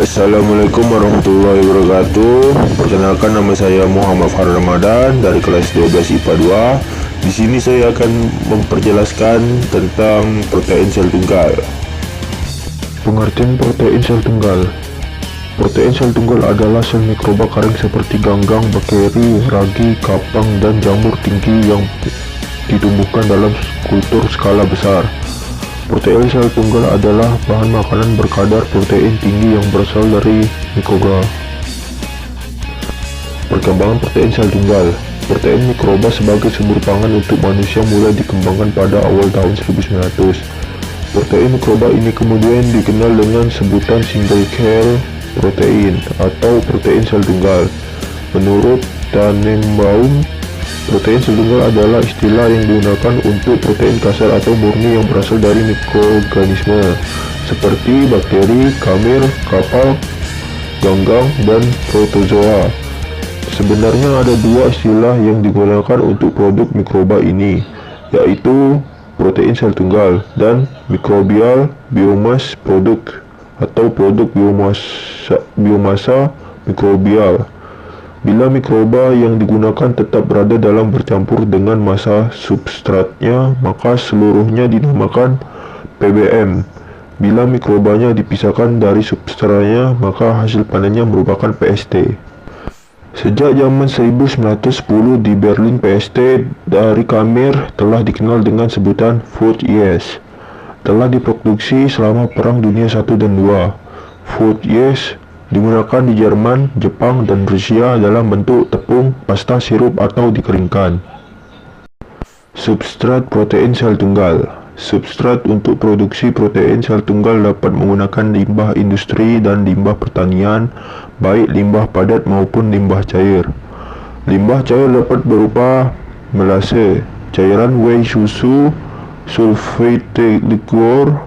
Assalamualaikum warahmatullahi wabarakatuh. Perkenalkan, nama saya Muhammad Farhan Ramadan dari kelas 12 IPA 2. Di sini saya akan memperjelaskan tentang protein sel tunggal. Pengertian protein sel tunggal. Protein sel tunggal adalah sel mikroba kering seperti ganggang, bakteri, ragi, kapang, dan jamur tinggi yang ditumbuhkan dalam kultur skala besar. Protein sel tunggal adalah bahan makanan berkadar protein tinggi yang berasal dari mikroba. Perkembangan protein sel tunggal. Protein mikroba sebagai sumber pangan untuk manusia mulai dikembangkan pada awal tahun 1900. Protein mikroba ini kemudian dikenal dengan sebutan single cell protein atau protein sel tunggal. Menurut Tannenbaum, protein sel tunggal adalah istilah yang digunakan untuk protein kasar atau murni yang berasal dari mikroorganisme seperti bakteri, kamir, kapal, ganggang, dan protozoa. Sebenarnya ada dua istilah yang digunakan untuk produk mikroba ini, yaitu protein sel tunggal dan microbial biomass product atau produk biomasa mikrobial. Bila mikroba yang digunakan tetap berada dalam bercampur dengan massa substratnya, maka seluruhnya dinamakan PBM. Bila mikrobanya dipisahkan dari substratnya, maka hasil panennya merupakan PST. Sejak zaman 1910 di Berlin, PST dari kamir telah dikenal dengan sebutan food yeast. Telah diproduksi selama Perang Dunia I dan II. Food yeast digunakan di Jerman, Jepang, dan Rusia dalam bentuk tepung, pasta, sirup, atau dikeringkan. Substrat protein sel tunggal. Substrat untuk produksi protein sel tunggal dapat menggunakan limbah industri dan limbah pertanian, baik limbah padat maupun limbah cair. Limbah cair dapat berupa melase, cairan whey susu, sulfate liquor,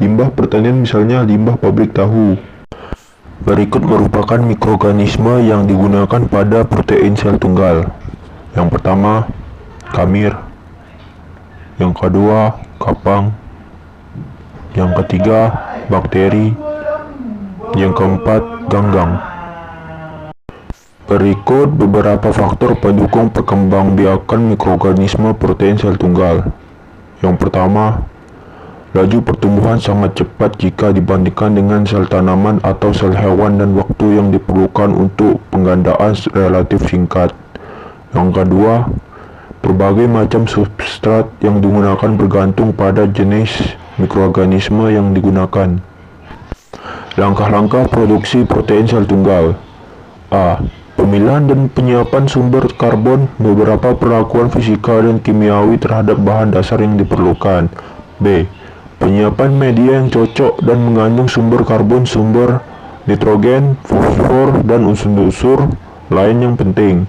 limbah pertanian misalnya limbah pabrik tahu. Berikut merupakan mikroorganisme yang digunakan pada protein sel tunggal. Yang pertama, kamir. Yang kedua, kapang. Yang ketiga, bakteri. Yang keempat, ganggang. Berikut beberapa faktor pendukung perkembangbiakan mikroorganisme protein sel tunggal. Yang pertama, laju pertumbuhan sangat cepat jika dibandingkan dengan sel tanaman atau sel hewan dan waktu yang diperlukan untuk penggandaan relatif singkat. Yang kedua, berbagai macam substrat yang digunakan bergantung pada jenis mikroorganisme yang digunakan. Langkah-langkah produksi protein sel tunggal. A. Pemilihan dan penyiapan sumber karbon, beberapa perlakuan fisika dan kimiawi terhadap bahan dasar yang diperlukan. B. Penyiapan media yang cocok dan mengandung sumber karbon, sumber nitrogen, fosfor, dan unsur-unsur lain yang penting.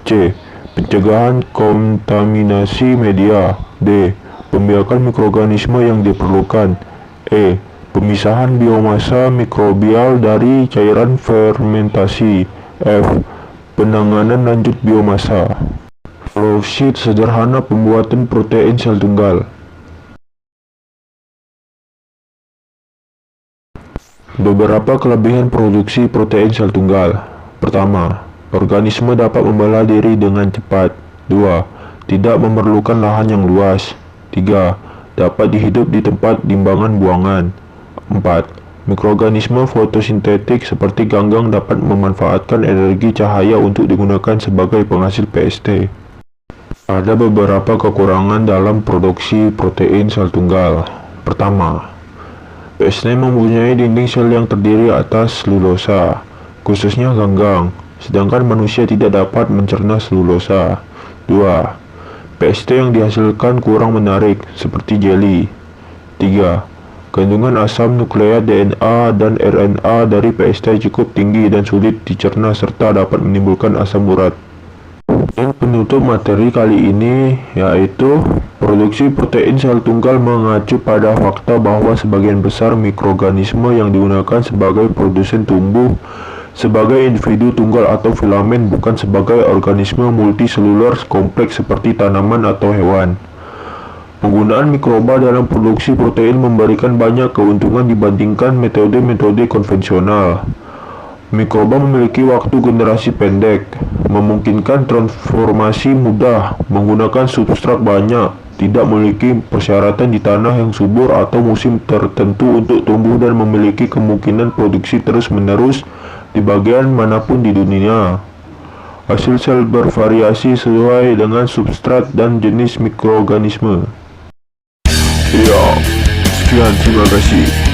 C. Pencegahan kontaminasi media. D. Pembiakan mikroorganisme yang diperlukan. E. Pemisahan biomasa mikrobial dari cairan fermentasi. F. Penanganan lanjut biomasa. Flowsheet sederhana pembuatan protein sel tunggal. Beberapa kelebihan produksi protein sel tunggal. Pertama, organisme dapat membela diri dengan cepat. 2. Tidak memerlukan lahan yang luas. 3. Dapat dihidup di tempat timbangan buangan. 4. Mikroorganisme fotosintetik seperti ganggang dapat memanfaatkan energi cahaya untuk digunakan sebagai penghasil PST. Ada beberapa kekurangan dalam produksi protein sel tunggal. Pertama, PST mempunyai dinding sel yang terdiri atas selulosa, khususnya ganggang, sedangkan manusia tidak dapat mencerna selulosa. 2. PST yang dihasilkan kurang menarik, seperti jeli. 3. Kandungan asam nukleat DNA dan RNA dari PST cukup tinggi dan sulit dicerna serta dapat menimbulkan asam urat. Yang penutup materi kali ini yaitu produksi protein sel tunggal mengacu pada fakta bahwa sebagian besar mikroorganisme yang digunakan sebagai produsen tumbuh sebagai individu tunggal atau filamen, bukan sebagai organisme multiseluler kompleks seperti tanaman atau hewan. Penggunaan mikroba dalam produksi protein memberikan banyak keuntungan dibandingkan metode-metode konvensional. Mikroba memiliki waktu generasi pendek, memungkinkan transformasi mudah, menggunakan substrat banyak, tidak memiliki persyaratan di tanah yang subur atau musim tertentu untuk tumbuh dan memiliki kemungkinan produksi terus-menerus di bagian manapun di dunia. Hasil sel bervariasi sesuai dengan substrat dan jenis mikroorganisme. Ya, sekian, terima kasih.